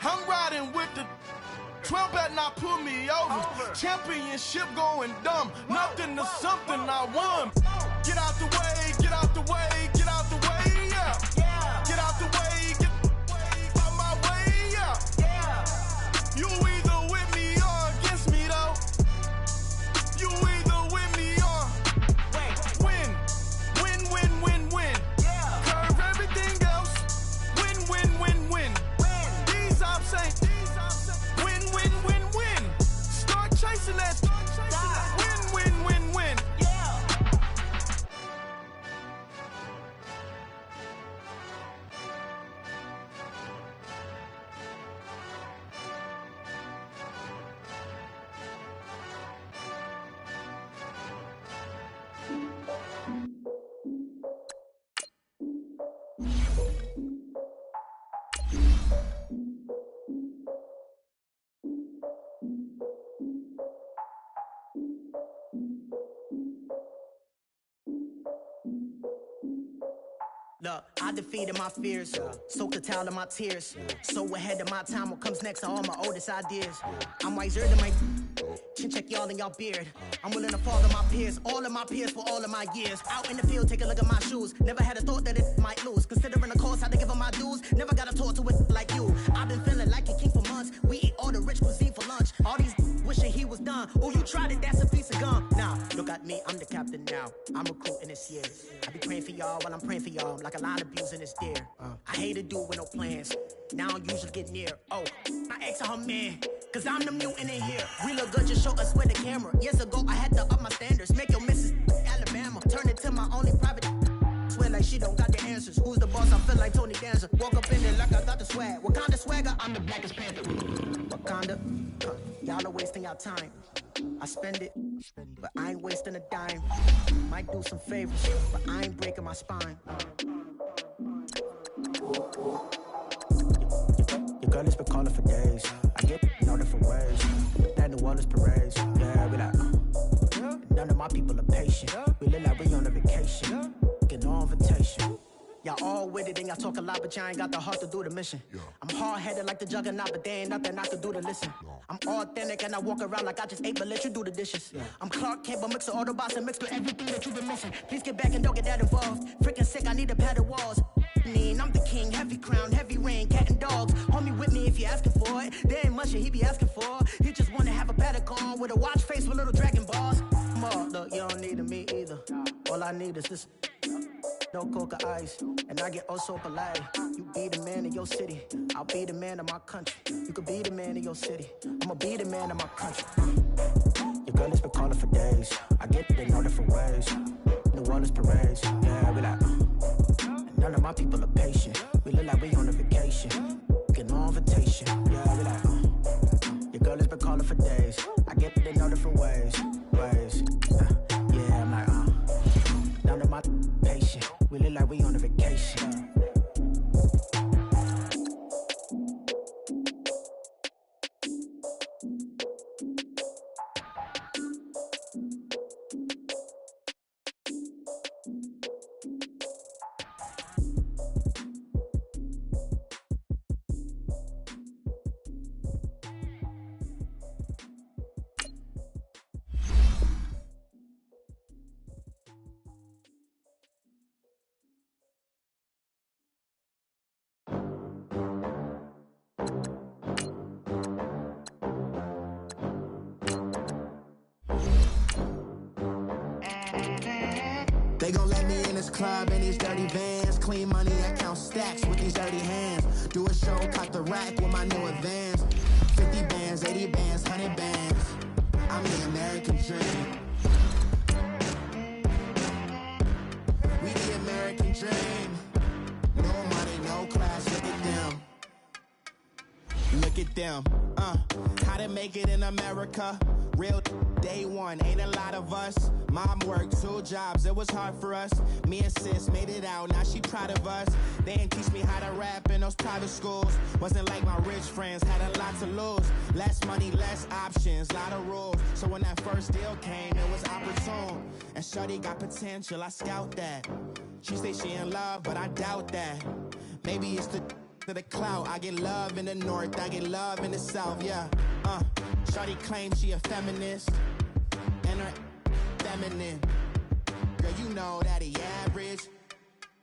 I'm riding with the 12 better not pull me over. Championship going dumb. Nothing to something I won. Get out the way, get out the way, get out the way, yeah. Get out the way, get out my way, yeah. You either with me or against me though. You either with me or win. Win, win, win, win. Curve everything else. Win, win, win, win. These I'm saying. Win, win, win, win. Start chasing that. Win, win, win, win. Look, I defeated my fears, soaked a towel in my tears. So ahead of my time, what comes next are all my oldest ideas. I'm wiser than my chin check y'all in y'all beard. I'm willing to follow my peers, all of my peers for all of my years. Out in the field, take a look at my shoes. Never had a thought that it might lose. Considering the cost, I had to give up my dues. Never got a talk to it like you. I've been feeling like a king for months. We eat all the rich cuisine for lunch. All these wishing he was done. Oh, you tried it, that's a piece of gum. Nah, look at me, I'm the captain now. I'm recruiting this year. I be praying for y'all while I'm praying for y'all. Like a line abusing this deer. I hate a dude with no plans. Now I don't usually get near. Oh, my ex and her man. Cause I'm the mutant in here. We look good, just show us with the camera. Years ago, I had to up my standards. Make your missus Alabama. Turn it to my only private. Swear like she don't got the answers. Who's the boss? I feel like Tony Danza. Walk up in it like I got the swag. Wakanda swagger, I'm the blackest panther. Wakanda, y'all are wasting your time. I spend it, but I ain't wasting a dime. Might do some favors, but I ain't breaking my spine. Your girl has been calling for days. I get all different ways. That New Orleans parades. Yeah, we like, none of my people are patient. We look like we on a vacation. Get no invitation. Y'all all with it and y'all talk a lot, but y'all ain't got the heart to do the mission. I'm hard-headed like the juggernaut, but there ain't nothing I can do to listen. I'm authentic and I walk around like I just ate, but let you do the dishes. I'm Clark Kent, but mix the Autobots and mix with everything that you've been missing. Please get back and don't get that involved. Freaking sick, I need a padded walls. I'm the king, heavy crown, heavy rain, cat and dogs. Homie with me if you're asking for it. There ain't much that he be asking for. He just wanna have a paddock on with a watch face with little dragon balls. Look, you don't need me either. All I need is this. No coca ice, and I get oh so polite. You be the man of your city, I'll be the man of my country. You could be the man of your city, I'ma be the man of my country. Your girl has been calling for days. I get it in all different ways. New Orleans parades, yeah, we like. None of my people are patient. We look like we on a vacation. Get no invitation, yeah, we like. Your girl has been calling for days. I get it in all different ways. Yeah, I'm like, none of my patient. We look like we on a vacation. They gon' let me in this club in these dirty vans. Clean money, I count stacks with these dirty hands. Do a show, cut the rack with my new advance. 50 bands, 80 bands, 100 bands. I'm the American dream. We the American dream. No money, no class, look at them. Look at them, how to make it in America. Real day one, ain't a lot of us. Mom worked 2 jobs, it was hard for us. Me and sis made it out, now she proud of us. They ain't teach me how to rap in those private schools. Wasn't like my rich friends, had a lot to lose. Less money, less options, lot of rules. So when that first deal came, it was opportune. And shorty got potential, I scout that. She say she in love, but I doubt that. Maybe it's the To the clout, I get love in the north, I get love in the south, yeah. Shawty claims she a feminist, and her feminine. Girl, you know that he average.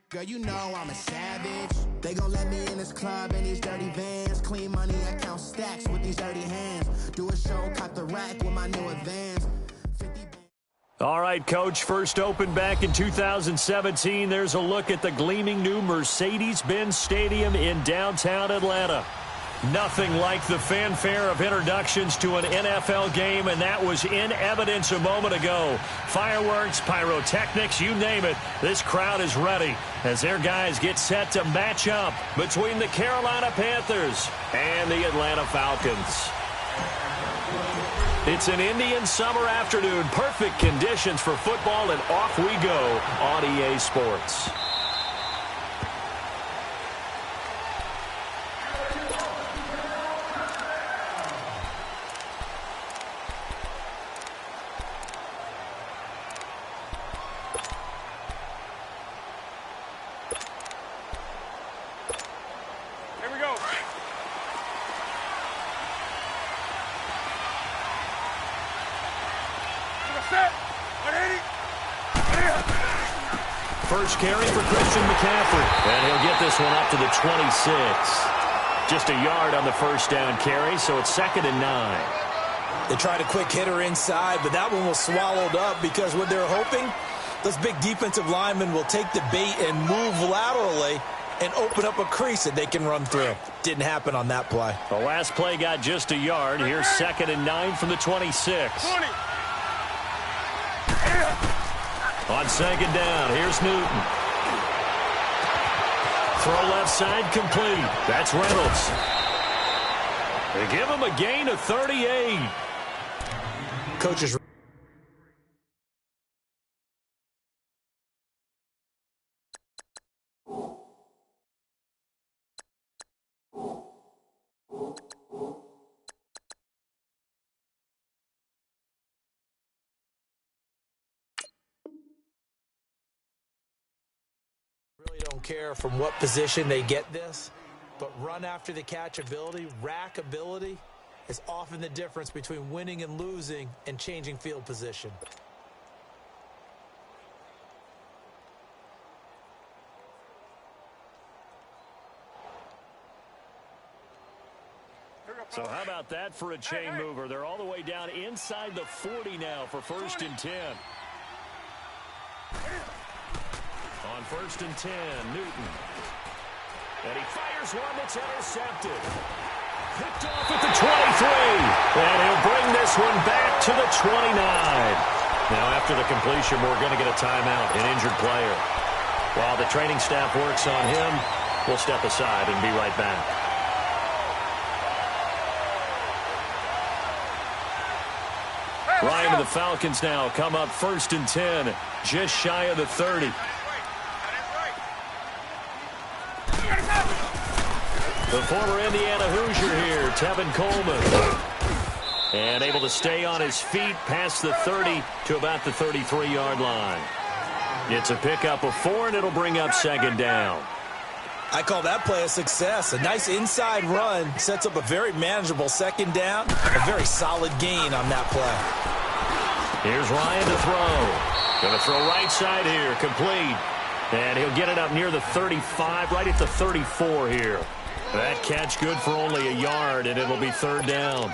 Girl, you know I'm a savage. They gon' let me in this club in these dirty vans. Clean money, I count stacks with these dirty hands. Do a show, cop the rack with my new advance. All right, Coach, first opened back in 2017. There's a look at the gleaming new Mercedes-Benz Stadium in downtown Atlanta. Nothing like the fanfare of introductions to an NFL game, and that was in evidence a moment ago. Fireworks, pyrotechnics, you name it. This crowd is ready as their guys get set to match up between the Carolina Panthers and the Atlanta Falcons. It's an Indian summer afternoon. Perfect conditions for football, and off we go on EA Sports. First carry for Christian McCaffrey, and he'll get this one up to the 26. Just a yard on the first down carry, so it's 2nd and 9. They tried a quick hitter inside, but that one was swallowed up because what they're hoping, those big defensive linemen will take the bait and move laterally and open up a crease that they can run through. Didn't happen on that play. The last play got just a yard. Here's 2nd and 9 from the 26. 20. On 2nd down, here's Newton. Throw left side complete. That's Reynolds. They give him a gain of 38. Coaches. Really don't care from what position they get this, but run after the catch ability, rack ability is often the difference between winning and losing and changing field position. So how about that for a chain mover? They're all the way down inside the 40 now for 1st and 10. On 1st and 10, Newton. And he fires one that's intercepted. Picked off at the 23. And he'll bring this one back to the 29. Now after the completion, we're going to get a timeout, an injured player. While the training staff works on him, we'll step aside and be right back. Ryan and the Falcons now come up 1st and 10, just shy of the 30. The former Indiana Hoosier here, Tevin Coleman. And able to stay on his feet past the 30 to about the 33-yard line. It's a pickup of 4, and it'll bring up 2nd down. I call that play a success. A nice inside run sets up a very manageable 2nd down. A very solid gain on that play. Here's Ryan to throw. Going to throw right side here, complete. And he'll get it up near the 35, right at the 34 here. That catch good for only a yard, and it'll be 3rd down.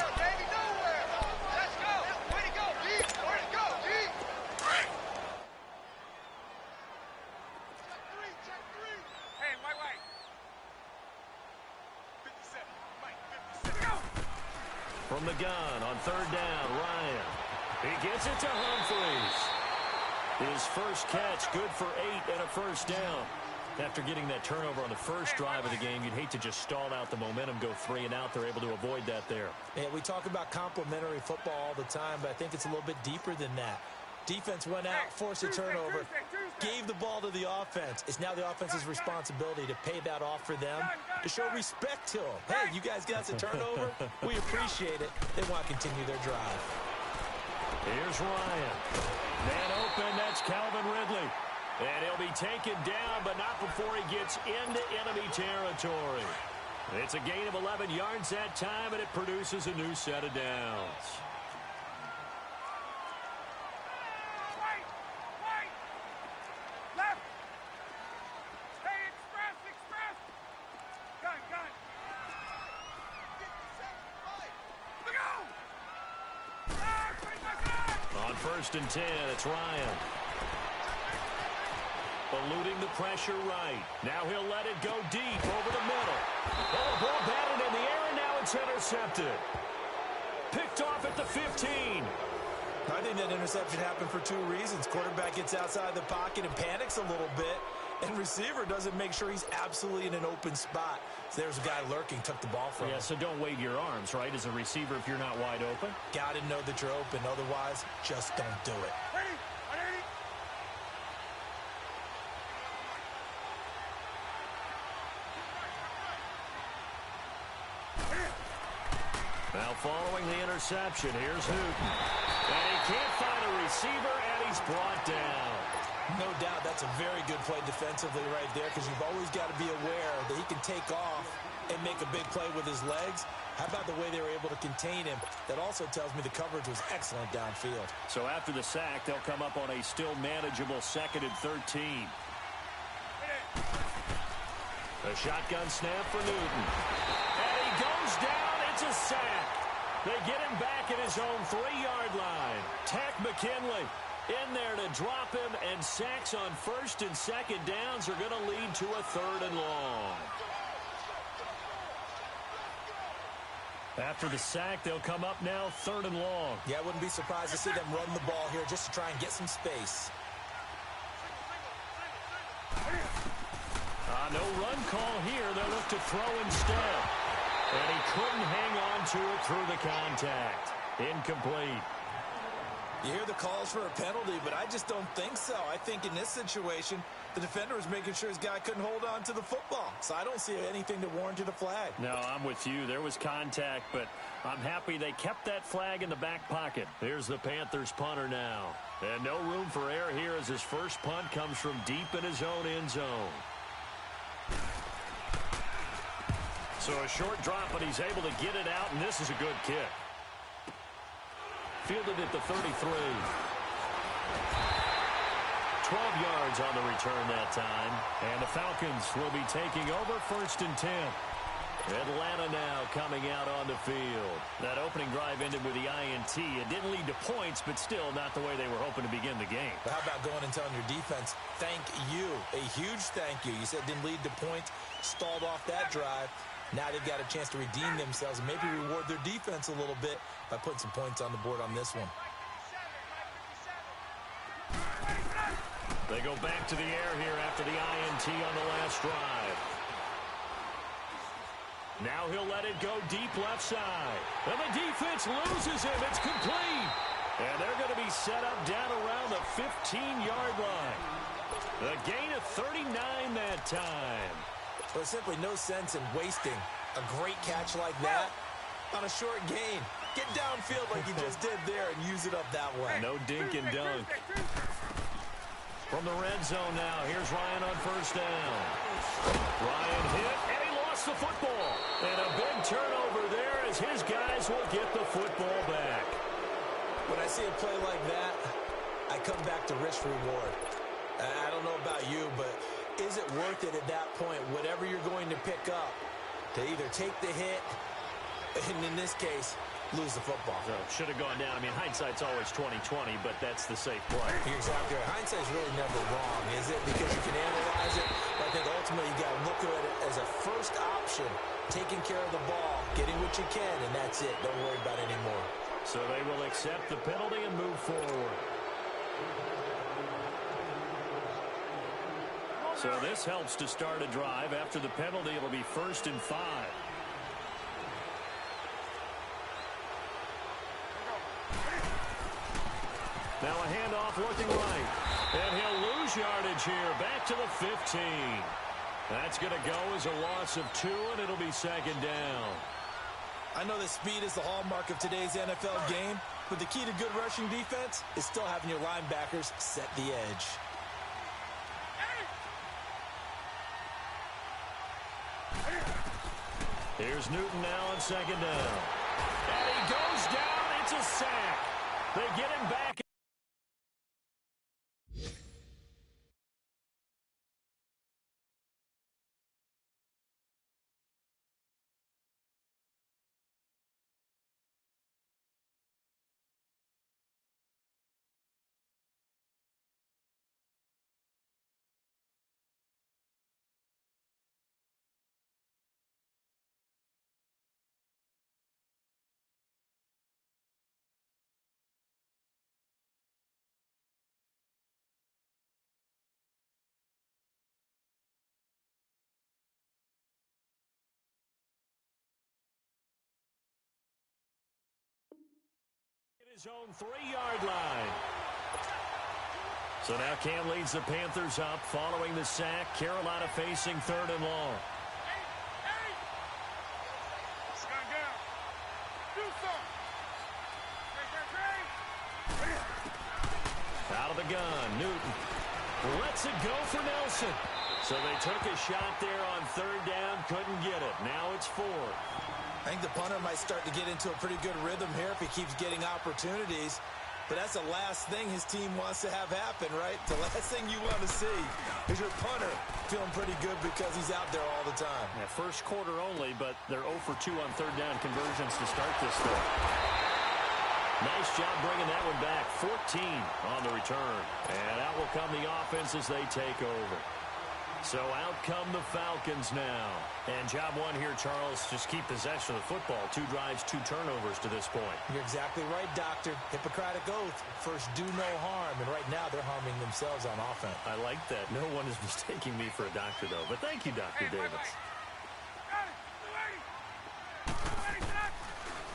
From the gun on 3rd down, Ryan. He gets it to Humphries. His first catch, good for 8 and a 1st down. After getting that turnover on the first drive of the game, you'd hate to just stall out the momentum, go 3 and out. They're able to avoid that there. And we talk about complementary football all the time, but I think it's a little bit deeper than that. Defense went out, forced a turnover, gave the ball to the offense. It's now the offense's responsibility to pay that off for them, to show respect to them. Hey, you guys got us a turnover. We appreciate it. They want to continue their drive. Here's Ryan. Man open, that's Calvin Ridley. And he'll be taken down, but not before he gets into enemy territory. It's a gain of 11 yards that time, and it produces a new set of downs. Left. Stay express. Gun. Look out! On 1st and 10, it's Ryan. Eluding the pressure right. Now he'll let it go deep over the middle. Oh, the ball batted in the air, and now it's intercepted. Picked off at the 15. I think that interception happened for 2 reasons. Quarterback gets outside the pocket and panics a little bit, and receiver doesn't make sure he's absolutely in an open spot. So there's a guy lurking, took the ball from him. Yeah, so don't wave your arms, right, as a receiver if you're not wide open. Got to know that you're open. Otherwise, just don't do it. Now following the interception, here's Newton. And he can't find a receiver, and he's brought down. No doubt that's a very good play defensively right there, because you've always got to be aware that he can take off and make a big play with his legs. How about the way they were able to contain him? That also tells me the coverage was excellent downfield. So after the sack, they'll come up on a still manageable 2nd and 13. A shotgun snap for Newton. And he goes down. It's a sack. They get him back at his own 3-yard line. Tack McKinley in there to drop him, and sacks on 1st and 2nd downs are going to lead to a 3rd and long. After the sack, they'll come up now 3rd and long. Yeah, I wouldn't be surprised to see them run the ball here just to try and get some space. No run call here. They'll look to throw instead. And he couldn't hang on to it through the contact. Incomplete. You hear the calls for a penalty, but I just don't think so. I think in this situation, the defender was making sure his guy couldn't hold on to the football. So I don't see anything that warranted a flag. No, I'm with you. There was contact, but I'm happy they kept that flag in the back pocket. Here's the Panthers punter now. And no room for error here as his first punt comes from deep in his own end zone. So a short drop, but he's able to get it out, and this is a good kick. Fielded at the 33. 12 yards on the return that time. And the Falcons will be taking over 1st and 10. Atlanta now coming out on the field. That opening drive ended with the INT. It didn't lead to points, but still not the way they were hoping to begin the game. But how about going and telling your defense, thank you, a huge thank you. You said it didn't lead to points, stalled off that drive. Now they've got a chance to redeem themselves and maybe reward their defense a little bit by putting some points on the board on this one. They go back to the air here after the INT on the last drive. Now he'll let it go deep left side. And the defense loses him. It's complete. And they're going to be set up down around the 15-yard line. A gain of 39 that time. There's simply no sense in wasting a great catch like that on a short gain. Get downfield like you just did there and use it up that way. No dink and dunk. From the red zone now, here's Ryan on 1st down. Ryan hit, and he lost the football. And a big turnover there as his guys will get the football back. When I see a play like that, I come back to risk-reward. I don't know about you, but is it worth it at that point, whatever you're going to pick up, to either take the hit, and in this case, lose the football? So should have gone down. I mean, hindsight's always 20/20, but that's the safe play. You're exactly right. Hindsight's really never wrong, is it? Because you can analyze it, but I think ultimately you got to look at it as a first option, taking care of the ball, getting what you can, and that's it. Don't worry about it anymore. So they will accept the penalty and move forward. So this helps to start a drive. After the penalty, it'll be 1st and 5. Now a handoff looking right. And he'll lose yardage here. Back to the 15. That's going to go as a loss of 2, and it'll be 2nd down. I know that speed is the hallmark of today's NFL game, but the key to good rushing defense is still having your linebackers set the edge. Here's Newton now on second down. And he goes down. It's a sack. They get him back. His own 3-yard line. So now Cam leads the Panthers up following the sack. Carolina facing 3rd and long. Out of the gun, Newton lets it go for Nelson. So they took a shot there on 3rd down, couldn't get it. Now it's 4th. I think the punter might start to get into a pretty good rhythm here if he keeps getting opportunities. But that's the last thing his team wants to have happen, right? The last thing you want to see is your punter feeling pretty good because he's out there all the time. Yeah, first quarter only, but they're 0 for 2 on 3rd down conversions to start this thing. Nice job bringing that one back. 14 on the return. And out will come the offense as they take over. So out come the Falcons now. And job one here, Charles, just keep possession of the football. 2 drives, 2 turnovers to this point. You're exactly right, Doctor. Hippocratic oath. First, do no harm. And right now, they're harming themselves on offense. I like that. No one is mistaking me for a doctor, though. But thank you, Dr. Davis.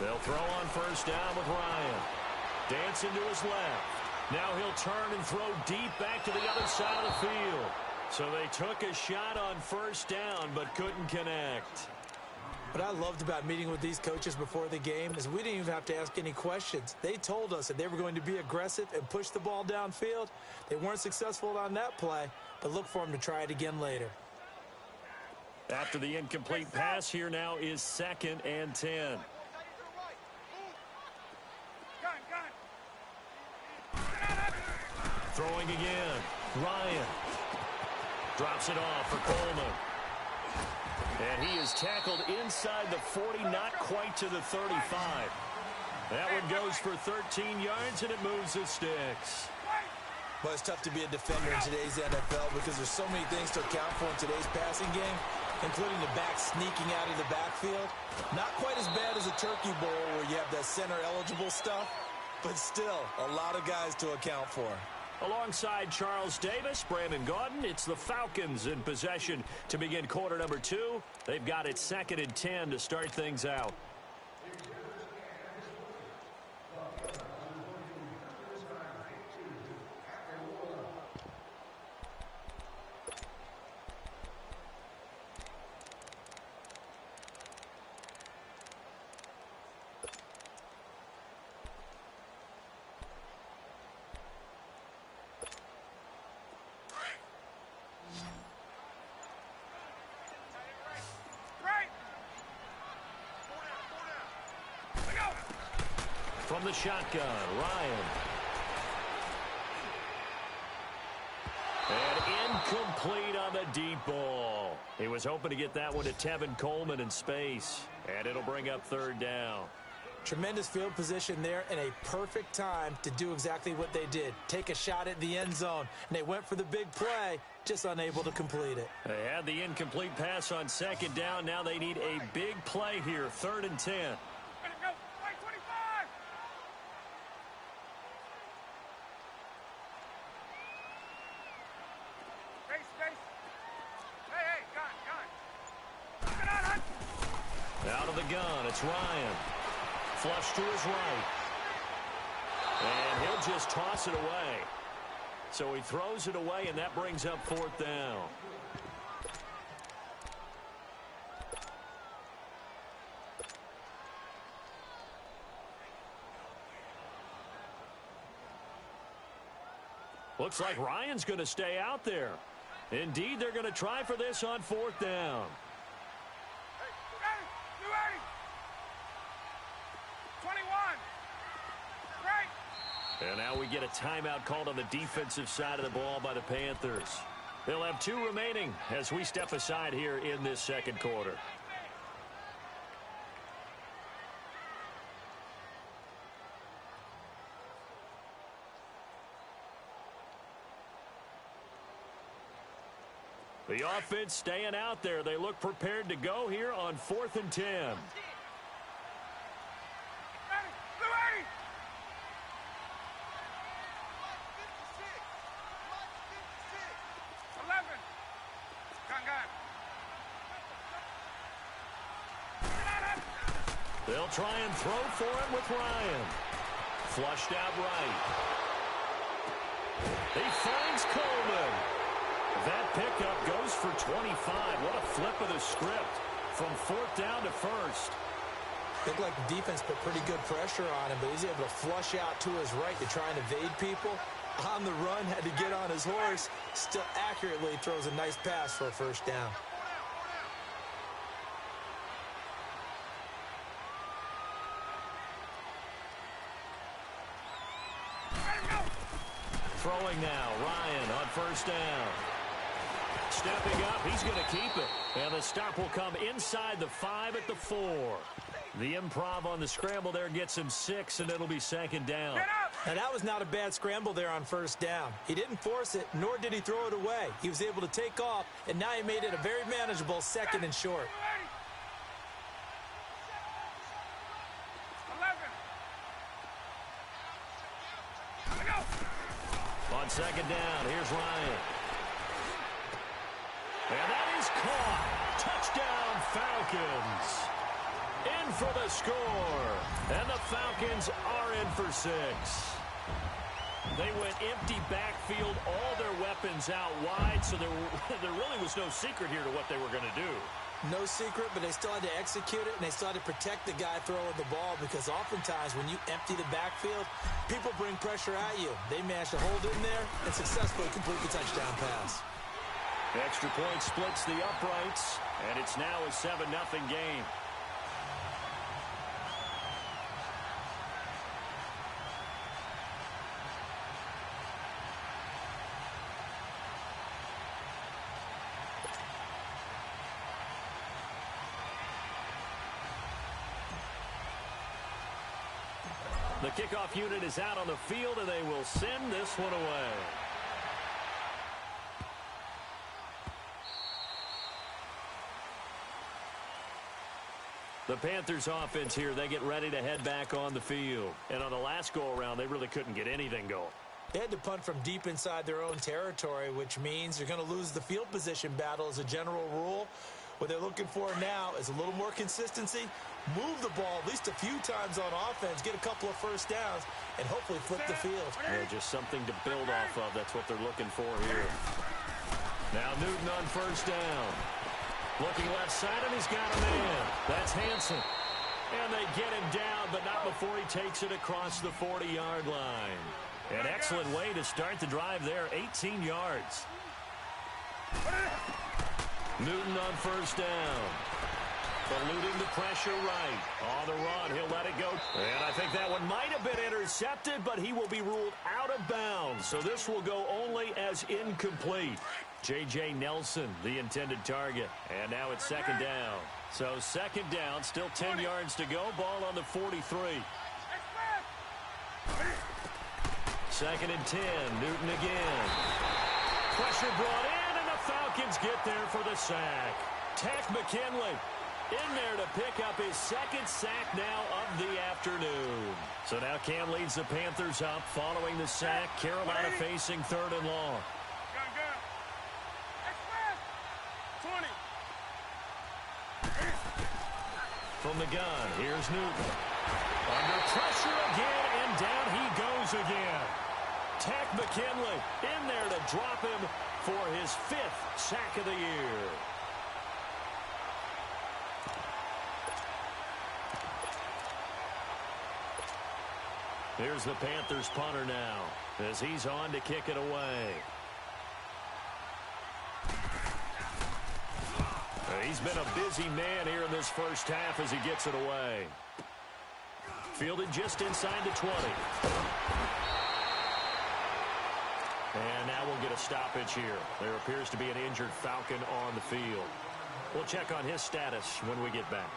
They'll throw on 1st down with Ryan. Dancing to his left. Now he'll turn and throw deep back to the other side of the field. So they took a shot on 1st down, but couldn't connect. What I loved about meeting with these coaches before the game is we didn't even have to ask any questions. They told us that they were going to be aggressive and push the ball downfield. They weren't successful on that play, but look for them to try it again later. After the incomplete pass, here now is 2nd and 10. Throwing again. Ryan. Drops it off for Coleman. And he is tackled inside the 40, not quite to the 35. That one goes for 13 yards, and it moves the sticks. Well, it's tough to be a defender in today's NFL because there's so many things to account for in today's passing game, including the back sneaking out of the backfield. Not quite as bad as a turkey bowl where you have that center-eligible stuff, but still a lot of guys to account for. Alongside Charles Davis, Brandon Gaudin, it's the Falcons in possession to begin quarter number 2. They've got it 2nd and 10 to start things out. From the shotgun, Ryan. And incomplete on the deep ball. He was hoping to get that one to Tevin Coleman in space. And it'll bring up 3rd down. Tremendous field position there and a perfect time to do exactly what they did. Take a shot at the end zone. And they went for the big play, just unable to complete it. They had the incomplete pass on 2nd down. Now they need a big play here, 3rd and 10. Out of the gun, it's Ryan. Flush to his right. And he'll just toss it away. So he throws it away, and that brings up 4th down. Looks like Ryan's going to stay out there. Indeed, they're going to try for this on 4th down. And now we get a timeout called on the defensive side of the ball by the Panthers. They'll have 2 remaining as we step aside here in this second quarter. The offense staying out there. They look prepared to go here on 4th and 10. They'll try and throw for it with Ryan. Flushed out right. He finds Coleman. That pickup goes for 25. What a flip of the script from 4th down to 1st. Looked like the defense put pretty good pressure on him, but he's able to flush out to his right to try and evade people. On the run, had to get on his horse. Still accurately throws a nice pass for a 1st down. Throwing now, Ryan on 1st down. Stepping up, he's going to keep it. And the stop will come inside the 5 at the 4. The improv on the scramble there gets him 6, and it'll be 2nd down. And that was not a bad scramble there on 1st down. He didn't force it, nor did he throw it away. He was able to take off, and now he made it a very manageable 2nd and short. On 2nd down, here's Ryan. And that is caught. Touchdown, Falcons. In for the score. And the Falcons are in for 6. They went empty backfield, all their weapons out wide, so there really was no secret here to what they were going to do. No secret, but they still had to execute it, and they still had to protect the guy throwing the ball, because oftentimes when you empty the backfield, people bring pressure at you. They managed to hold in there and successfully complete the touchdown pass. The extra point splits the uprights, and it's now a 7-0 game. The kickoff unit is out on the field, and they will send this one away. The Panthers offense here, they get ready to head back on the field. And on the last go-around, they really couldn't get anything going. They had to punt from deep inside their own territory, which means they're going to lose the field position battle as a general rule. What they're looking for now is a little more consistency, move the ball at least a few times on offense, get a couple of 1st downs, and hopefully flip the field. Yeah, just something to build off of. That's what they're looking for here. Now Newton on 1st down. Looking left side, and he's got a man. That's Hansen. And they get him down, but not before he takes it across the 40-yard line. An excellent way to start the drive there, 18 yards. Newton on 1st down. Eluding the pressure right. On the run, he'll let it go. And I think that one might have been intercepted, but he will be ruled out of bounds. So this will go only as incomplete. J.J. Nelson, the intended target. And now it's 2nd down. So 2nd down, still 10 yards to go. Ball on the 43. 2nd and 10, Newton again. Pressure brought in, and the Falcons get there for the sack. Takk McKinley in there to pick up his 2nd sack now of the afternoon. So now Cam leads the Panthers up following the sack. Carolina facing 3rd and long. From the gun, here's Newton. Under pressure again, and down he goes again. Takk McKinley in there to drop him for his 5th sack of the year. Here's the Panthers punter now as he's on to kick it away. He's been a busy man here in this first half as he gets it away. Fielded just inside the 20. And now we'll get a stoppage here. There appears to be an injured Falcon on the field. We'll check on his status when we get back.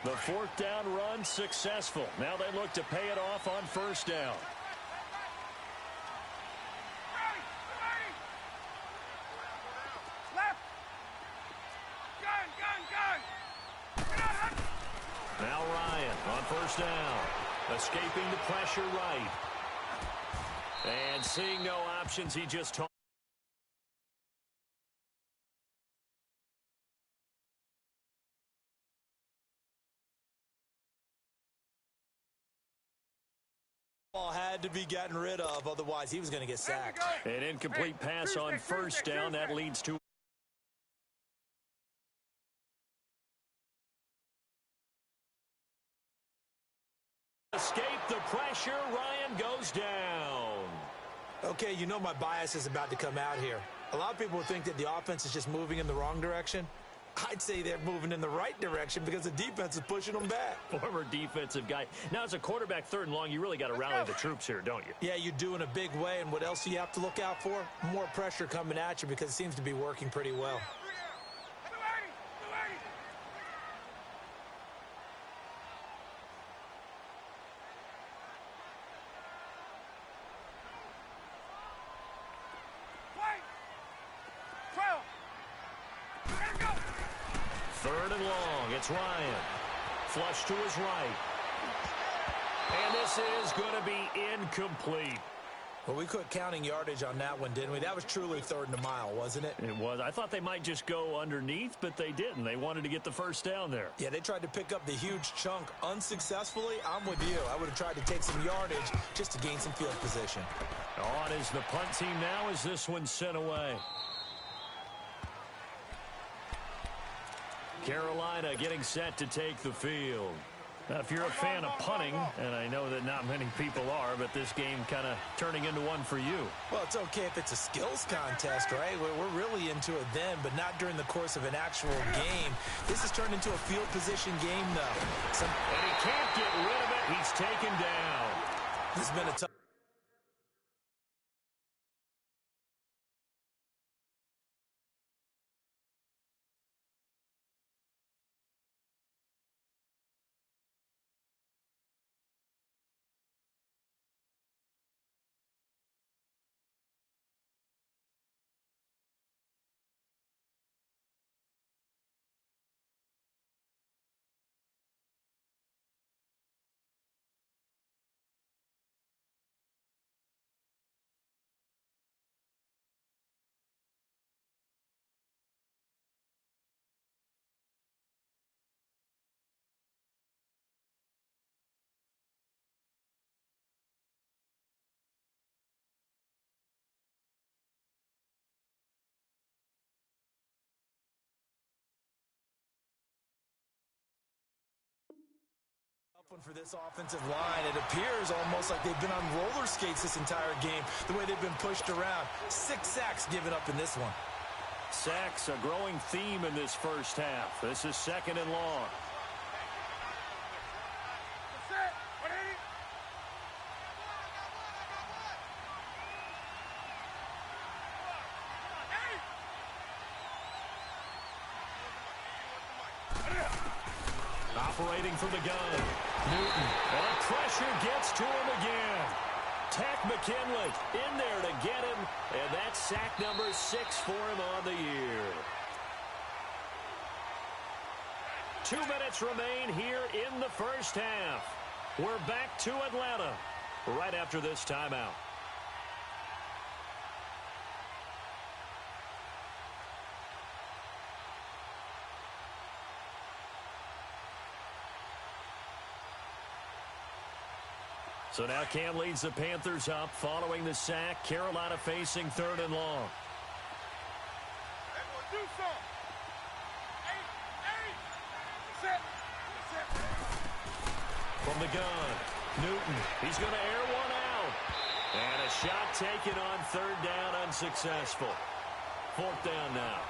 The fourth down run successful. Now they look to pay it off on first down. Now Ryan on first down. Escaping the pressure right. And seeing no options, he just told. Ball had to be gotten rid of, otherwise he was going to get sacked. An incomplete pass on first down. That leads to escape the pressure. Ryan goes down. Okay, you know my bias is about to come out here. A lot of people think that the offense is just moving in the wrong direction. I'd say they're moving in the right direction because the defense is pushing them back. Former defensive guy. Now, as a quarterback, third and long, you really got to rally the troops here, don't you? Yeah, you do in a big way. And what else do you have to look out for? More pressure coming at you because it seems to be working pretty well. Third and long, it's Ryan. Flush to his right. And this is going to be incomplete. Well, we quit counting yardage on that one, didn't we? That was truly third and a mile, wasn't it? It was. I thought they might just go underneath, but they didn't. They wanted to get the first down there. Yeah, they tried to pick up the huge chunk unsuccessfully. I'm with you. I would have tried to take some yardage just to gain some field position. On is the punt team now as this one's sent away. Carolina getting set to take the field. Now, if you're a fan of punting, and I know that not many people are, but this game kind of turning into one for you. Well, it's okay if it's a skills contest, right? We're really into it then, but not during the course of an actual game. This has turned into a field position game, though. And he can't get rid of it. He's taken down. This has been a tough. For this offensive line, it appears almost like they've been on roller skates this entire game, the way they've been pushed around. 6 sacks given up in this one. Sacks, a growing theme in this first half. This is second and long. Operating from the gun. Newton. And pressure gets to him again. Tack McKinley in there to get him. And that's sack number 6 for him on the year. 2 minutes remain here in the first half. We're back to Atlanta right after this timeout. So now Cam leads the Panthers up following the sack. Carolina facing third and long. From the gun, Newton. He's going to air one out. And a shot taken on third down, unsuccessful. Fourth down now.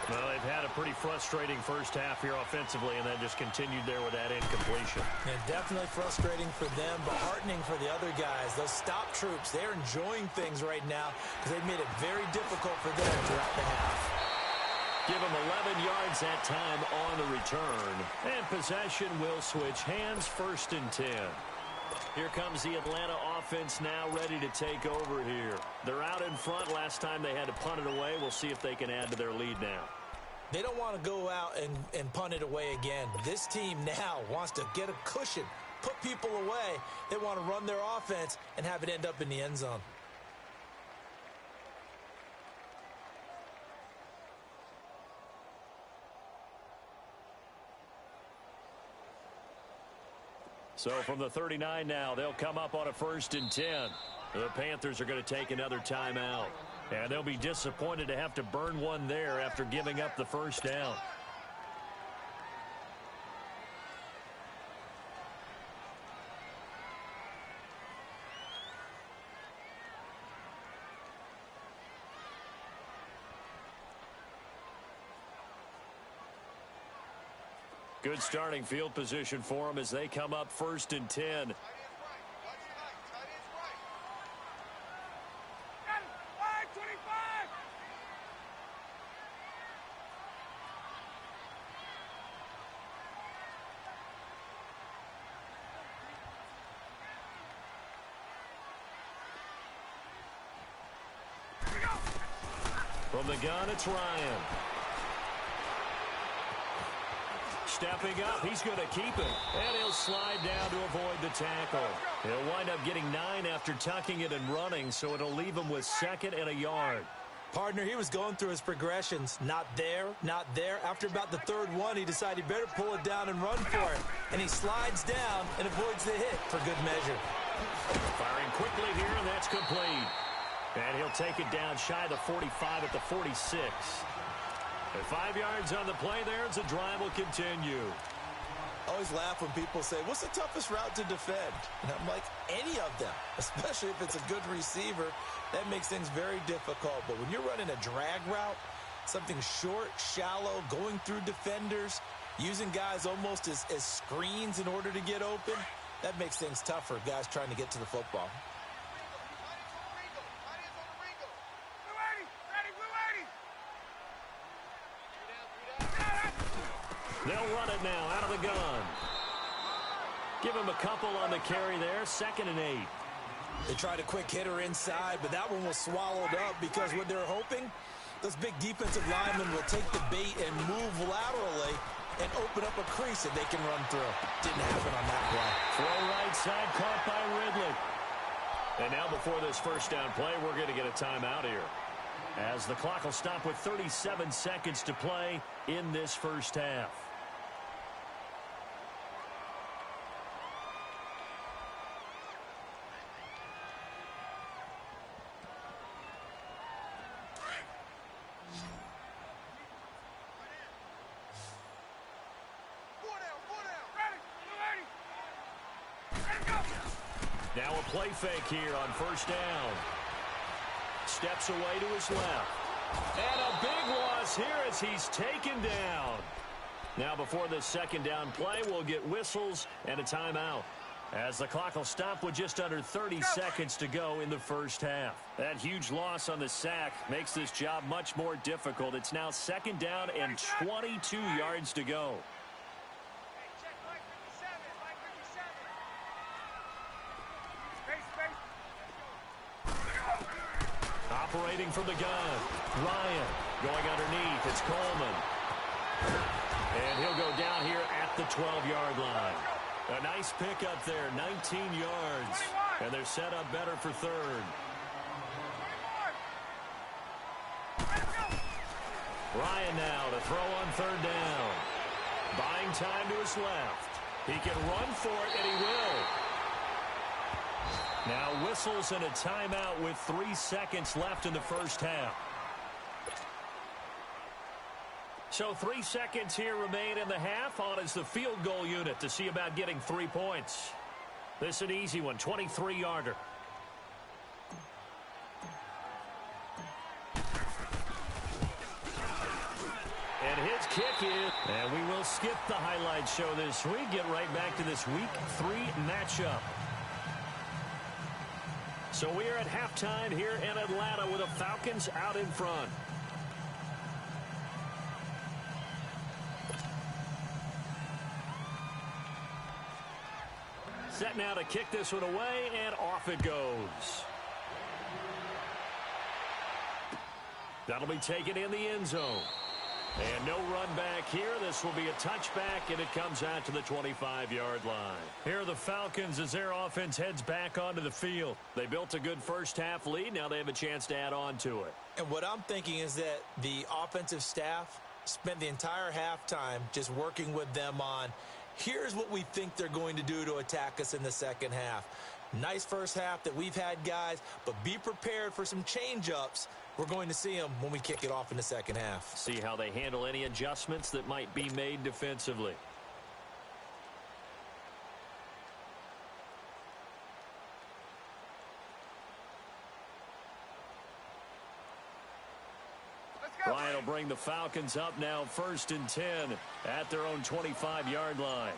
Well, they've had a pretty frustrating first half here offensively, and then just continued there with that incompletion. And definitely frustrating for them, but heartening for the other guys. Those stop troops, they're enjoying things right now because they've made it very difficult for them throughout the half. Give them 11 yards that time on the return. And possession will switch hands, 1st and 10. Here comes the Atlanta offense now ready to take over here. They're out in front. Last time they had to punt it away. We'll see if they can add to their lead now. They don't want to go out and punt it away again. This team now wants to get a cushion, put people away. They want to run their offense and have it end up in the end zone. So from the 39 now, they'll come up on a 1st and 10. The Panthers are going to take another timeout. And they'll be disappointed to have to burn one there after giving up the first down. Good starting field position for them as they come up 1st and 10. From the gun, it's Ryan. Stepping up, he's going to keep it. And he'll slide down to avoid the tackle. He'll wind up getting 9 after tucking it and running, so it'll leave him with 2nd and a yard. Partner, he was going through his progressions. Not there, not there. After about the 3rd one, he decided he better pull it down and run for it. And he slides down and avoids the hit for good measure. Firing quickly here, and that's complete. And he'll take it down shy of the 45 at the 46. At 5 yards on the play there as the drive will continue. I always laugh when people say, what's the toughest route to defend? And I'm like, any of them, especially if it's a good receiver. That makes things very difficult. But when you're running a drag route, something short, shallow, going through defenders, using guys almost as screens in order to get open, that makes things tough for guys trying to get to the football. They'll run it now out of the gun. Give him a couple on the carry there. 2nd and 8. They tried a quick hitter inside, but that one was swallowed up because what they're hoping, those big defensive linemen will take the bait and move laterally and open up a crease that they can run through. Didn't happen on that play. Throw right side caught by Ridley. And now before this first down play, we're going to get a timeout here, as the clock will stop with 37 seconds to play in this first half. Now a play fake here on 1st down. Steps away to his left. And a big loss here as he's taken down. Now before this 2nd down play, we'll get whistles and a timeout, as the clock will stop with just under 30 seconds to go in the first half. That huge loss on the sack makes this job much more difficult. It's now 2nd down and 22 yards to go. Operating from the gun, Ryan going underneath. It's Coleman. And he'll go down here at the 12-yard line. A nice pickup there, 19 yards. And they're set up better for 3rd. Ryan now to throw on 3rd down. Buying time to his left. He can run for it, and he will. Now whistles and a timeout with 3 seconds left in the first half. So 3 seconds here remain in the half. On is the field goal unit to see about getting 3 points. This is an easy one, 23-yarder. And his kick is. And we will skip the highlight show this week. Get right back to this Week 3 matchup. So we are at halftime here in Atlanta with the Falcons out in front. Set now to kick this one away, and off it goes. That'll be taken in the end zone. And no run back here. This will be a touchback, and it comes out to the 25-yard line. Here are the Falcons as their offense heads back onto the field. They built a good first-half lead. Now they have a chance to add on to it. And what I'm thinking is that the offensive staff spent the entire halftime just working with them on, here's what we think they're going to do to attack us in the second half. Nice first half that we've had, guys, but be prepared for some change-ups. We're going to see them when we kick it off in the second half. See how they handle any adjustments that might be made defensively. Ryan will bring the Falcons up now 1st and 10 at their own 25-yard line.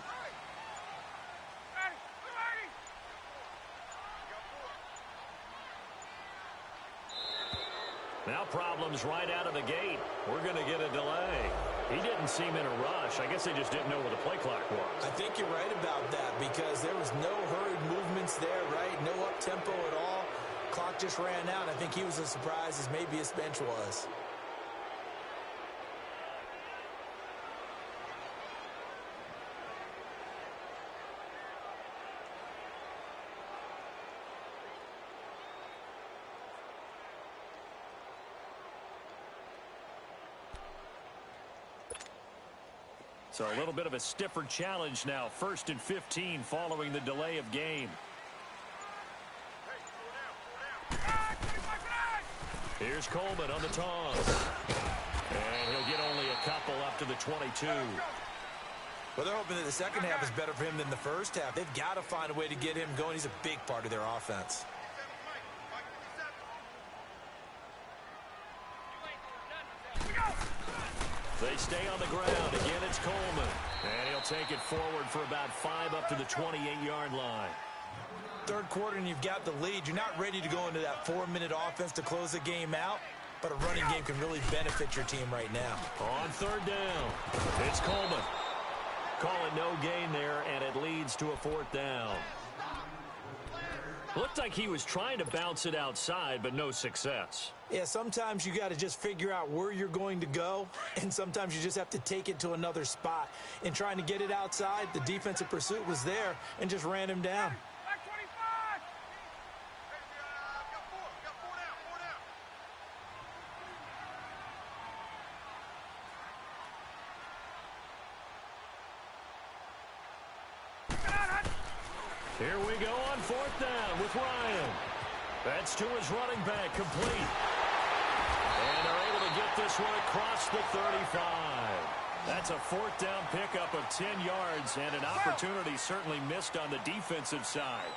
Now problems right out of the gate. We're going to get a delay. He didn't seem in a rush. I guess they just didn't know where the play clock was. I think you're right about that because there was no hurried movements there, right? No up-tempo at all. Clock just ran out. I think he was as surprised as maybe his bench was. So a little bit of a stiffer challenge now. 1st and 15 following the delay of game. Here's Coleman on the toss. And he'll get only a couple up to the 22. Well, they're hoping that the second half is better for him than the first half. They've got to find a way to get him going. He's a big part of their offense. They stay on the ground. Again, it's Coleman. And he'll take it forward for about 5 up to the 28-yard line. Third quarter and you've got the lead. You're not ready to go into that 4-minute offense to close the game out, but a running game can really benefit your team right now. On 3rd down, it's Coleman. Calling no gain there, and it leads to a 4th down. Looked like he was trying to bounce it outside, but no success. Yeah, sometimes you got to just figure out where you're going to go, and sometimes you just have to take it to another spot. In trying to get it outside, the defensive pursuit was there and just ran him down. Here we go on 4th down with Ryan. That's to his running back, complete. And they're able to get this one across the 35. That's a 4th down pickup of 10 yards and an opportunity certainly missed on the defensive side.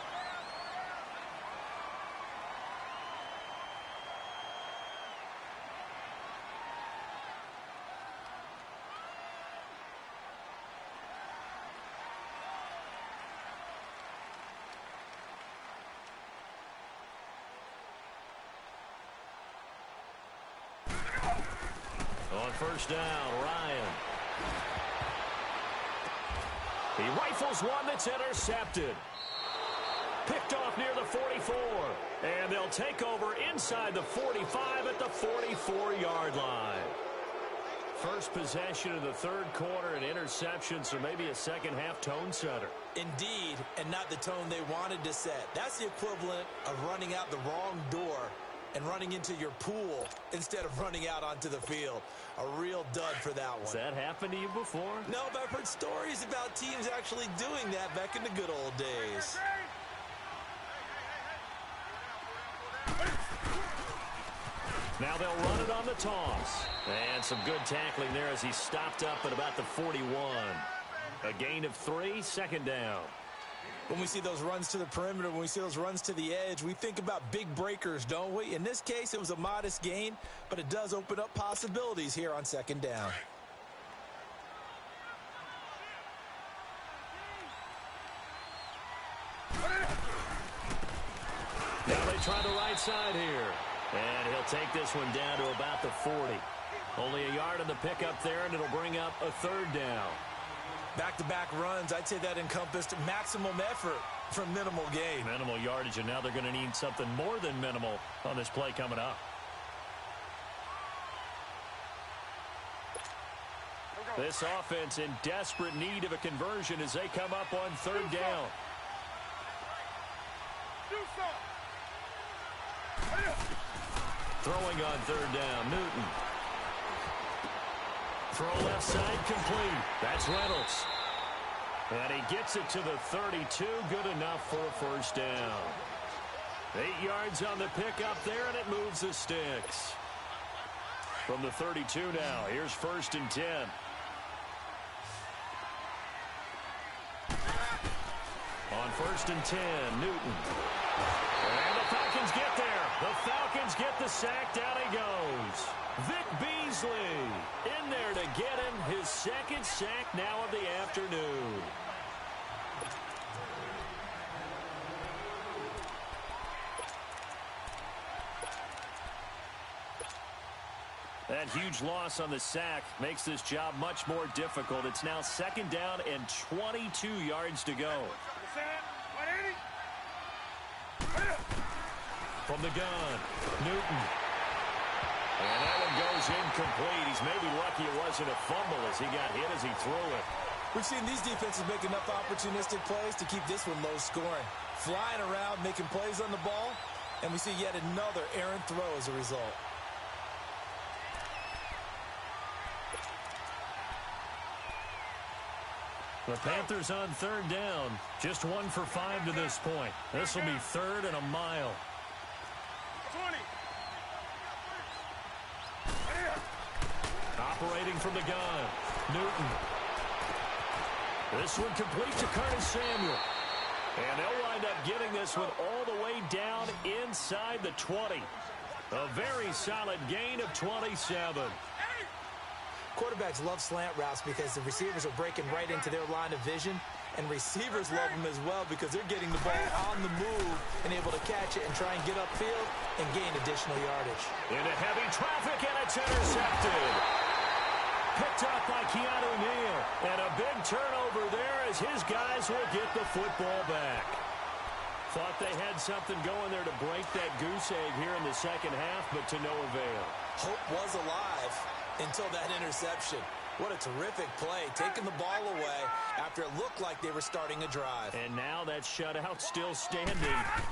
On 1st down, Ryan. He rifles one that's intercepted. Picked off near the 44. And they'll take over inside the 45 at the 44-yard line. First possession of the 3rd quarter, an interception, so maybe a second-half tone setter. Indeed, and not the tone they wanted to set. That's the equivalent of running out the wrong door and running into your pool instead of running out onto the field. A real dud for that one. Has that happened to you before? No, but I've heard stories about teams actually doing that back in the good old days. Now they'll run it on the toss. And some good tackling there as he stopped up at about the 41. A gain of 3, 2nd down. When we see those runs to the perimeter, when we see those runs to the edge, we think about big breakers, don't we? In this case, it was a modest gain, but it does open up possibilities here on 2nd down. right side here. And he'll take this one down to about the 40. Only a yard on the pickup there, and it'll bring up a third down. Back-to-back runs, I'd say that encompassed maximum effort for minimal gain. Minimal yardage, and now they're going to need something more than minimal on this play coming up. This offense in desperate need of a conversion as they come up on third down. Throwing on third down, Newton. Throw left side complete. That's Reynolds. And he gets it to the 32. Good enough for a first down. 8 yards on the pickup there, and it moves the sticks. From the 32 now, here's 1st and 10. On 1st and 10, Newton. And the Falcons get there. The Falcons get the sack. Down he goes. Vic Beasley in there to get him his 2nd sack now of the afternoon. That huge loss on the sack makes this job much more difficult. It's now 2nd down and 22 yards to go. From the gun, Newton. And that one goes incomplete. He's maybe lucky it wasn't a fumble as he got hit as he threw it. We've seen these defenses make enough opportunistic plays to keep this one low scoring. Flying around, making plays on the ball, and we see yet another errant throw as a result. The Panthers on third down. Just 1 for 5 to this point. This will be 3rd and a mile. 20. Operating from the gun, Newton. This one complete to Curtis Samuel. And they'll wind up getting this one all the way down inside the 20. A very solid gain of 27. Quarterbacks love slant routes because the receivers are breaking right into their line of vision, and receivers love them as well because they're getting the ball on the move and able to catch it and try and get upfield and gain additional yardage. Into heavy traffic, and it's intercepted. Picked up by Keanu Neal, and a big turnover there as his guys will get the football back. Thought they had something going there to break that goose egg here in the second half, but to no avail. Hope was alive until that interception. What a terrific play, taking the ball away after it looked like they were starting a drive. And now that shutout still standing.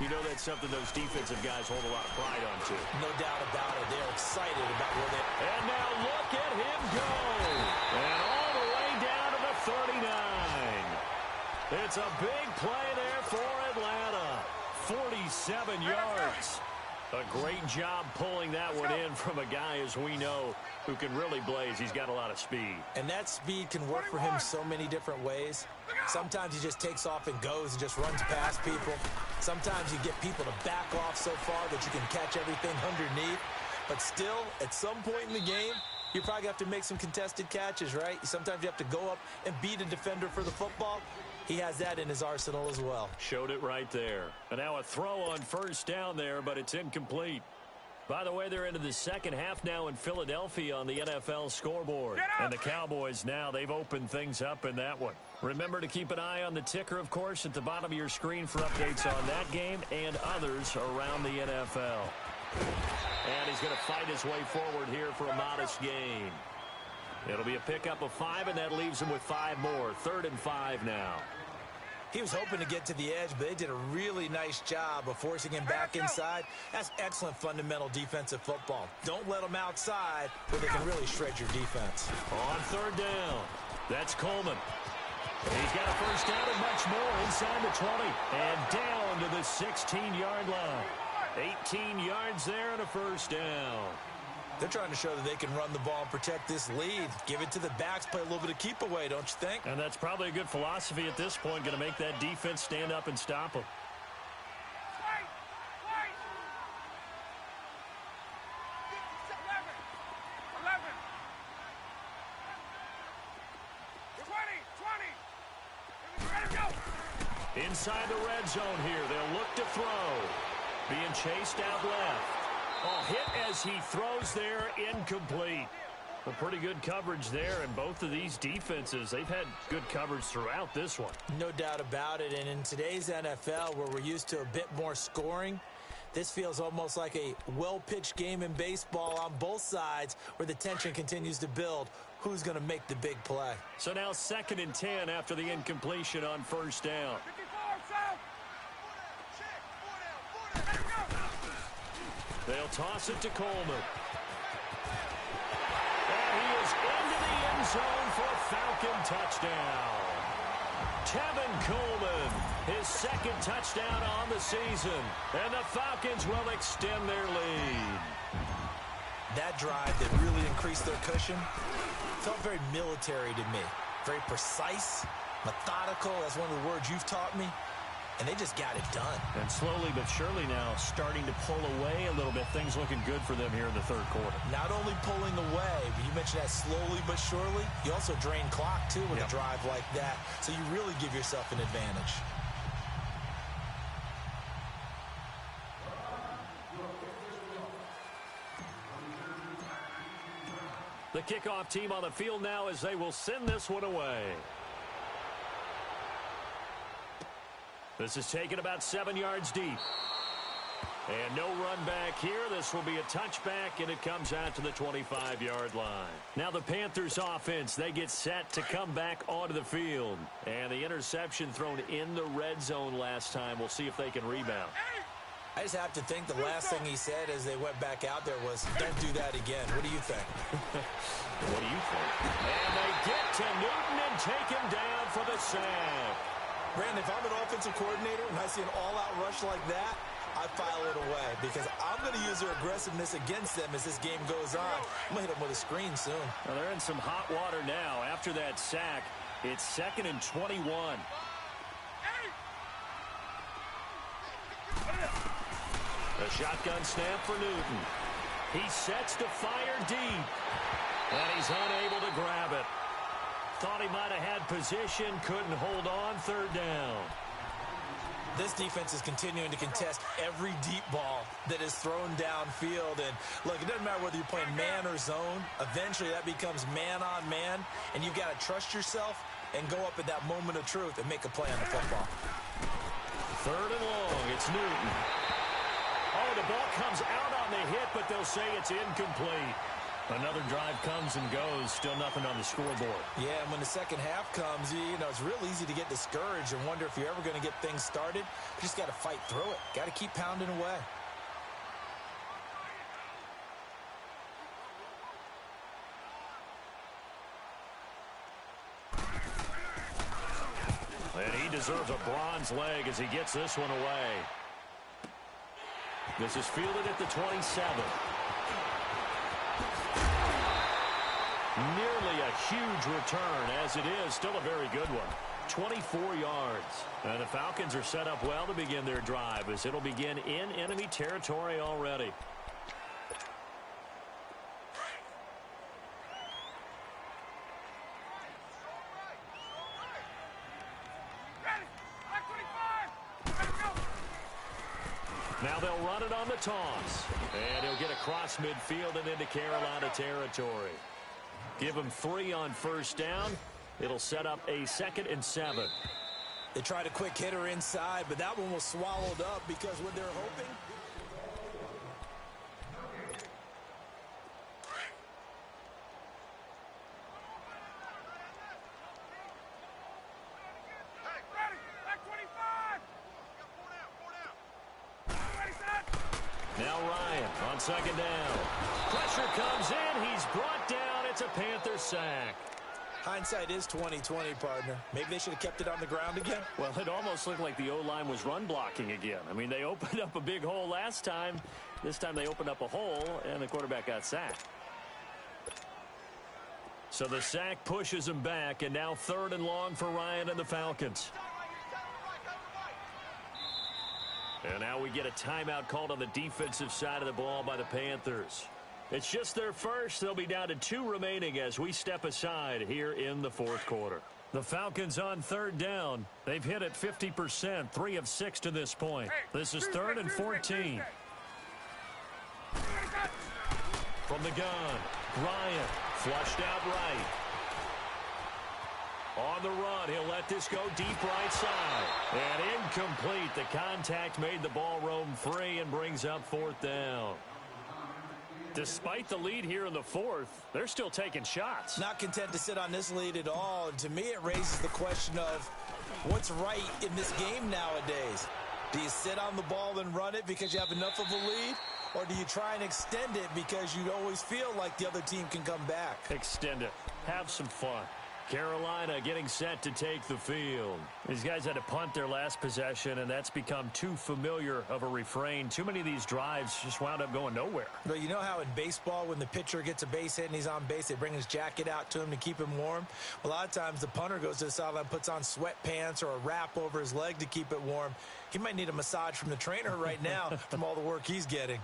You know that's something those defensive guys hold a lot of pride on, too. No doubt about it. They're excited about where they... And now look at him go. And all the way down to the 39. It's a big play there for Atlanta. 47 yards. A great job pulling that one in from a guy, as we know, who can really blaze. He's got a lot of speed. And that speed can work for him so many different ways. Sometimes he just takes off and goes and just runs past people. Sometimes you get people to back off so far that you can catch everything underneath. But still, at some point in the game, you probably have to make some contested catches, right? Sometimes you have to go up and beat a defender for the football. He has that in his arsenal as well. Showed it right there. And now a throw on first down there, but it's incomplete. By the way, they're into the second half now in Philadelphia on the NFL scoreboard. And the Cowboys now, they've opened things up in that one. Remember to keep an eye on the ticker, of course, at the bottom of your screen for updates on that game and others around the NFL. And he's going to fight his way forward here for a modest gain. It'll be a pickup of 5, and that leaves him with 5 more. 3rd and 5 now. He was hoping to get to the edge, but they did a really nice job of forcing him back inside. That's excellent fundamental defensive football. Don't let them outside where they can really shred your defense. On 3rd down, that's Coleman. He's got a first down and much more inside the 20. And down to the 16-yard line. 18 yards there and a first down. They're trying to show that they can run the ball and protect this lead. Give it to the backs, play a little bit of keep away, don't you think? And that's probably a good philosophy at this point, going to make that defense stand up and stop them. Inside the red zone here, they'll look to throw. Being chased out left. Oh, hit as he throws there, incomplete. A pretty good coverage there, and both of these defenses, they've had good coverage throughout this one. No doubt about it, and in today's NFL, where we're used to a bit more scoring, this feels almost like a well-pitched game in baseball on both sides where the tension continues to build. Who's going to make the big play? So now 2nd and 10 after the incompletion on 1st down. They'll toss it to Coleman. And he is into the end zone for a Falcon touchdown. Tevin Coleman, his 2nd touchdown on the season. And the Falcons will extend their lead. That drive that really increased their cushion felt very military to me. Very precise, methodical. That's one of the words you've taught me. And they just got it done. And slowly but surely now starting to pull away a little bit. Things looking good for them here in the 3rd quarter. Not only pulling away, but you mentioned that slowly but surely. You also drain clock, too, with a drive like that. So you really give yourself an advantage. The kickoff team on the field now as they will send this one away. This is taken about 7 yards deep. And no run back here. This will be a touchback, and it comes out to the 25-yard line. Now the Panthers offense, they get set to come back onto the field. And the interception thrown in the red zone last time. We'll see if they can rebound. I just have to think the last thing he said as they went back out there was, don't do that again. What do you think? What do you think? And they get to Newton and take him down for the sack. Brandon, if I'm an offensive coordinator and I see an all-out rush like that, I file it away because I'm going to use their aggressiveness against them as this game goes on. I'm going to hit them with a screen soon. Well, they're in some hot water now. After that sack, it's 2nd and 21. The shotgun snap for Newton. He sets to fire deep, and he's unable to grab it. Thought he might have had position, couldn't hold on, 3rd down. This defense is continuing to contest every deep ball that is thrown downfield. And look, it doesn't matter whether you're playing man or zone. Eventually that becomes man on man, and you've got to trust yourself and go up at that moment of truth and make a play on the football. 3rd and long, it's Newton. Oh, the ball comes out on the hit, but they'll say it's incomplete. Another drive comes and goes, still nothing on the scoreboard. Yeah, and when the second half comes, you know, it's real easy to get discouraged and wonder if you're ever going to get things started. You just got to fight through it. Got to keep pounding away. And he deserves a bronze leg as he gets this one away. This is fielded at the 27. Nearly a huge return, as it is still a very good one. 24 yards. And the Falcons are set up well to begin their drive as it'll begin in enemy territory already. Now they'll run it on the toss. And he'll get across midfield and into Carolina territory. Give him 3 on 1st down. It'll set up a 2nd and 7. They tried a quick hitter inside, but that one was swallowed up because what they're hoping... Now Ryan on 2nd down. Pressure comes in. He's brought down. It's a Panther sack. Hindsight is 20/20, partner. Maybe they should have kept it on the ground again. Well, it almost looked like the O-line was run blocking again. I mean, they opened up a big hole last time. This time they opened up a hole, and the quarterback got sacked. So the sack pushes him back, and now 3rd and long for Ryan and the Falcons. And now we get a timeout called on the defensive side of the ball by the Panthers. It's just their first. They'll be down to 2 remaining as we step aside here in the 4th quarter. The Falcons on third down. They've hit it 50%, 3 of 6 to this point. This is 3rd and 14. From the gun, Bryant flushed out right. On the run, he'll let this go deep right side. And incomplete. The contact made the ball roam free and brings up 4th down. Despite the lead here in the 4th, they're still taking shots. Not content to sit on this lead at all. And to me, it raises the question of what's right in this game nowadays. Do you sit on the ball and run it because you have enough of a lead? Or do you try and extend it because you always feel like the other team can come back? Extend it. Have some fun. Carolina getting set to take the field. These guys had to punt their last possession, and that's become too familiar of a refrain. Too many of these drives just wound up going nowhere. But you know how in baseball, when the pitcher gets a base hit and he's on base, they bring his jacket out to him to keep him warm? A lot of times the punter goes to the sideline, puts on sweatpants or a wrap over his leg to keep it warm. He might need a massage from the trainer right now from all the work he's getting.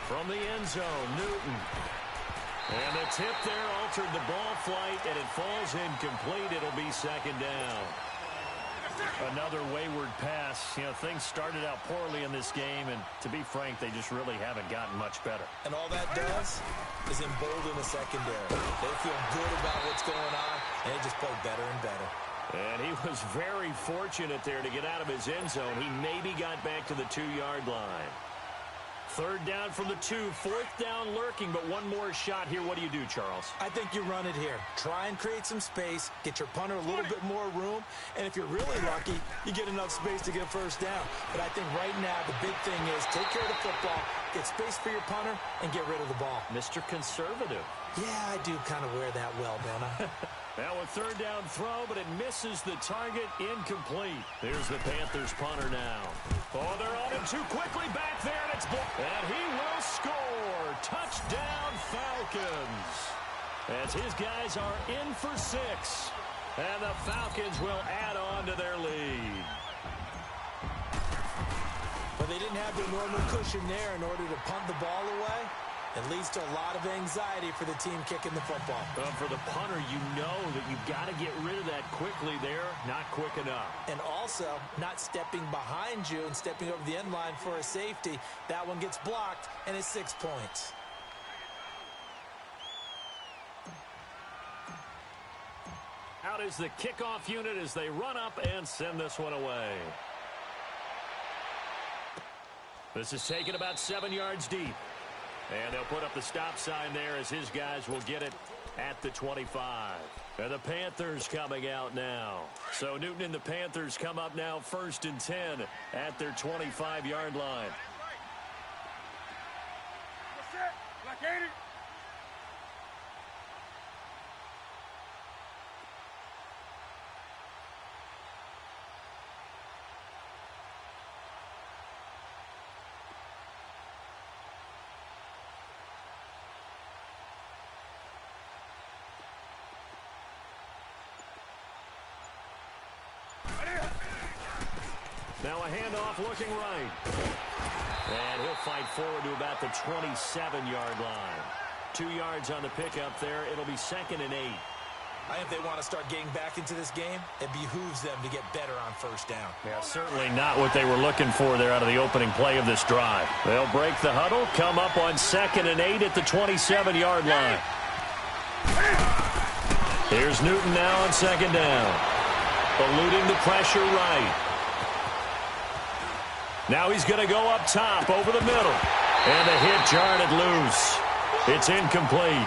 From the end zone, Newton. And the tip there altered the ball flight, and it falls incomplete. It'll be 2nd down. Another wayward pass. You know, things started out poorly in this game, and to be frank, they just really haven't gotten much better. And all that does is embolden the secondary. They feel good about what's going on, and they just play better and better. And he was very fortunate there to get out of his end zone. He maybe got back to the 2-yard line. 3rd down from the 2, 4th down lurking, but one more shot here. What do you do, Charles? I think you run it here. Try and create some space, get your punter a little bit more room, and if you're really lucky, you get enough space to get 1st down. But I think right now the big thing is take care of the football, get space for your punter, and get rid of the ball. Mr. Conservative. Yeah, I do kind of wear that well, don't I? Now a 3rd down throw, but it misses the target. Incomplete. There's the Panthers punter now. Oh, they're on him too quickly back there, and it's blocked. And he will score. Touchdown, Falcons. As his guys are in for 6. And the Falcons will add on to their lead. But they didn't have their normal cushion there in order to punt the ball away. It leads to a lot of anxiety for the team kicking the football. For the punter, you know that you've got to get rid of that quickly there. Not quick enough. And also, not stepping behind you and stepping over the end line for a safety. That one gets blocked, and it's 6 points. Out is the kickoff unit as they run up and send this one away. This is taken about 7 yards deep. And they'll put up the stop sign there as his guys will get it at the 25. And the Panthers coming out now. So Newton and the Panthers come up now 1st and 10 at their 25-yard line. Now a handoff looking right. And he'll fight forward to about the 27-yard line. 2 yards on the pickup there. It'll be 2nd and 8. I think they want to start getting back into this game. It behooves them to get better on 1st down. Yeah, certainly not what they were looking for there out of the opening play of this drive. They'll break the huddle, come up on 2nd and 8 at the 27-yard line. Here's Newton now on 2nd down. Eluding the pressure right. Now he's going to go up top over the middle. And the hit jarred it loose. It's incomplete.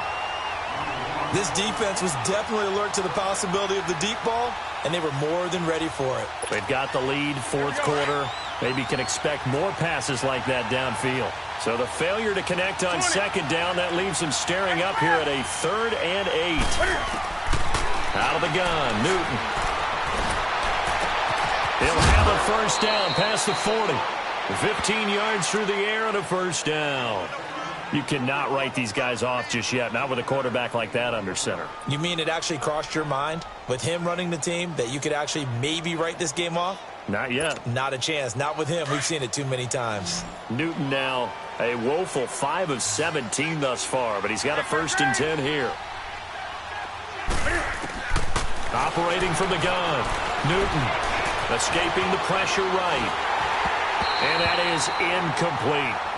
This defense was definitely alert to the possibility of the deep ball, and they were more than ready for it. They've got the lead, 4th quarter. Maybe can expect more passes like that downfield. So the failure to connect on 2nd down, that leaves him staring up here at a 3rd and 8. Out of the gun, Newton. He'll have a 1st down past the 40. 15 yards through the air and a first down. You cannot write these guys off just yet, not with a quarterback like that under center. You mean it actually crossed your mind with him running the team that you could actually maybe write this game off? Not yet. Not a chance. Not with him. We've seen it too many times. Newton now a woeful 5 of 17 thus far, but he's got a 1st and 10 here. Operating from the gun. Newton escaping the pressure right. And that is incomplete.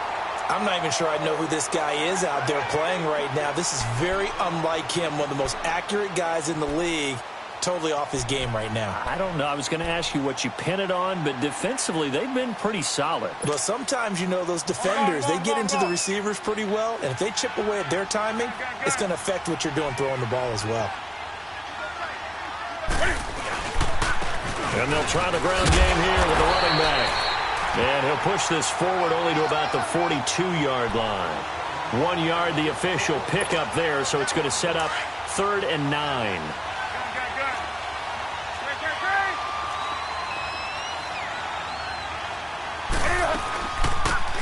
I'm not even sure I know who this guy is out there playing right now. This is very unlike him, one of the most accurate guys in the league. Totally off his game right now. I don't know. I was going to ask you what you pin it on, but defensively, they've been pretty solid. Well, sometimes, you know, those defenders, they get into the receivers pretty well, and if they chip away at their timing, it's going to affect what you're doing throwing the ball as well. And they'll try the ground game here with the running back. And he'll push this forward only to about the 42-yard line. 1 yard, the official pickup there, so it's going to set up 3rd and 9.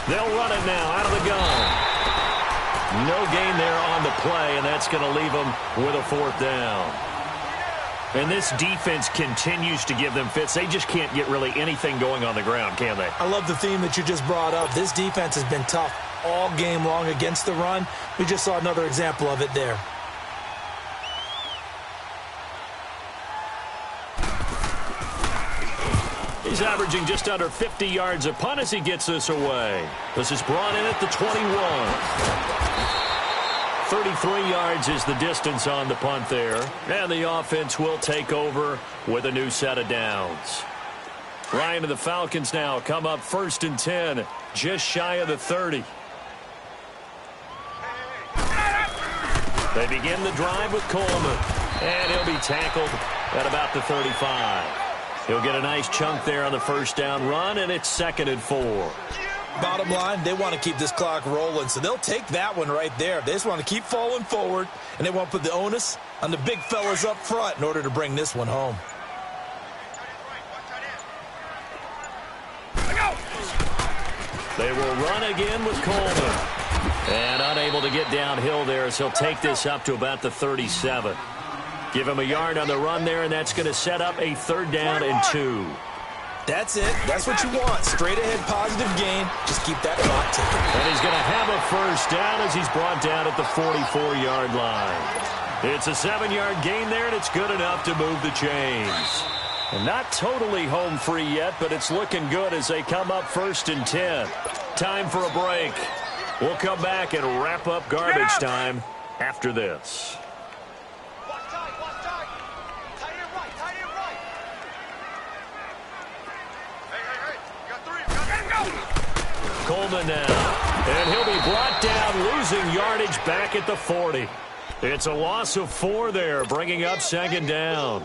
They'll run it now out of the gun. No gain there on the play, and that's going to leave them with a 4th down. And this defense continues to give them fits. They just can't get really anything going on the ground, can they? I love the theme that you just brought up. This defense has been tough all game long against the run. We just saw another example of it there. He's averaging just under 50 yards a punt as he gets this away. This is brought in at the 21. 33 yards is the distance on the punt there. And the offense will take over with a new set of downs. Ryan and the Falcons now come up 1st and 10, just shy of the 30. They begin the drive with Coleman. And he'll be tackled at about the 35. He'll get a nice chunk there on the 1st down run, and it's 2nd and 4. Bottom line, they want to keep this clock rolling, so they'll take that one right there. They just want to keep falling forward, and they want to put the onus on the big fellas up front in order to bring this one home. They will run again with Coleman. And unable to get downhill there as he'll take this up to about the 37. Give him a yard on the run there, and that's going to set up a 3rd down and 2. That's it. That's what you want. Straight ahead positive gain. Just keep that clock ticking. And he's going to have a 1st down as he's brought down at the 44-yard line. It's a 7-yard gain there, and it's good enough to move the chains. And not totally home free yet, but it's looking good as they come up 1st and 10. Time for a break. We'll come back and wrap up garbage time after this. Coleman now, and he'll be brought down, losing yardage back at the 40. It's a loss of 4 there, bringing up 2nd down.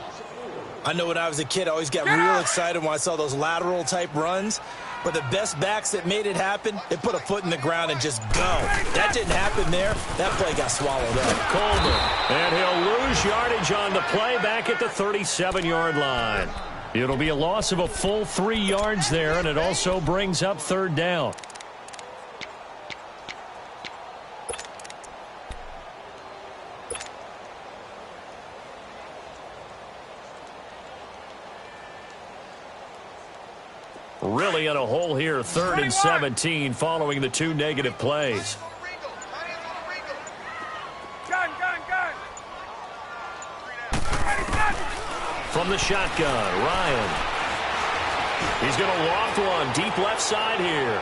I know when I was a kid, I always got real excited when I saw those lateral-type runs. But the best backs that made it happen, they put a foot in the ground and just go. That didn't happen there. That play got swallowed up. Coleman, and he'll lose yardage on the play back at the 37-yard line. It'll be a loss of a full 3 yards there, and it also brings up 3rd down. Really in a hole here, 3rd and 17 following the 2 negative plays. From the shotgun, Ryan. He's going to loft one deep left side here.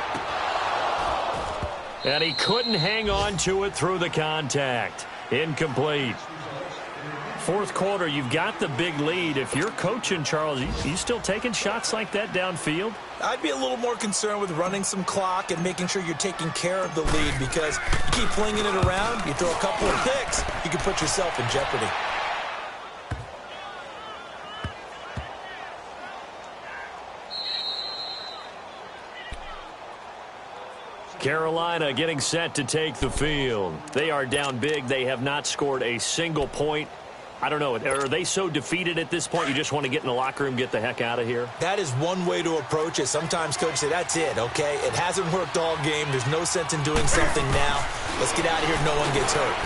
And he couldn't hang on to it through the contact. Incomplete. 4th quarter, you've got the big lead. If you're coaching, Charles, you still taking shots like that downfield? I'd be a little more concerned with running some clock and making sure you're taking care of the lead, because you keep flinging it around, you throw a couple of picks, you can put yourself in jeopardy. Carolina getting set to take the field. They are down big. They have not scored a single point I don't know, are they so defeated at this point you just want to get in the locker room, get the heck out of here? That is one way to approach it. Sometimes coaches say, that's it, okay? It hasn't worked all game. There's no sense in doing something now. Let's get out of here. No one gets hurt.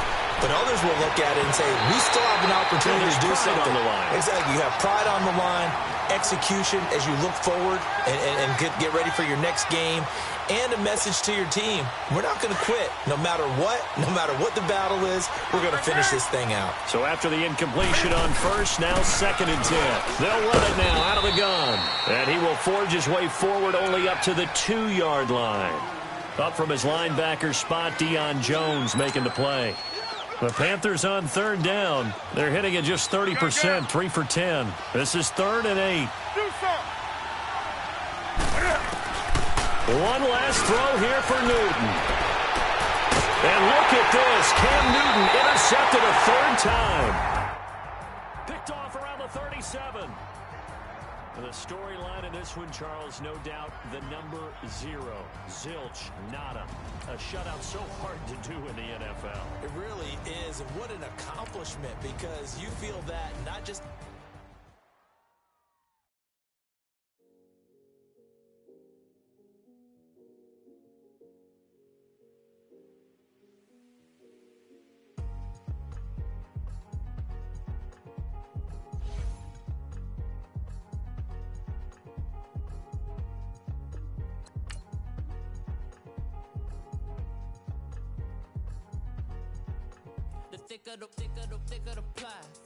But others will look at it and say, we still have an opportunity to do something. On the line. Exactly. You have pride on the line, execution as you look forward and get ready for your next game, and a message to your team. We're not going to quit no matter what the battle is. We're going to finish this thing out. So after the incompletion on first, now 2nd and 10. They'll run it now out of the gun. And he will forge his way forward only up to the 2-yard line. Up from his linebacker spot, Deion Jones making the play. The Panthers on 3rd down. They're hitting at just 30%, 3 for 10. This is 3rd and 8. One last throw here for Newton. And look at this. Cam Newton intercepted a 3rd time. Picked off around the 37. The storyline in this one, Charles, no doubt the number 0. Zilch, nada. A shutout so hard to do in the NFL. It really is, and what an accomplishment, because you feel that not just... Thicker the pie.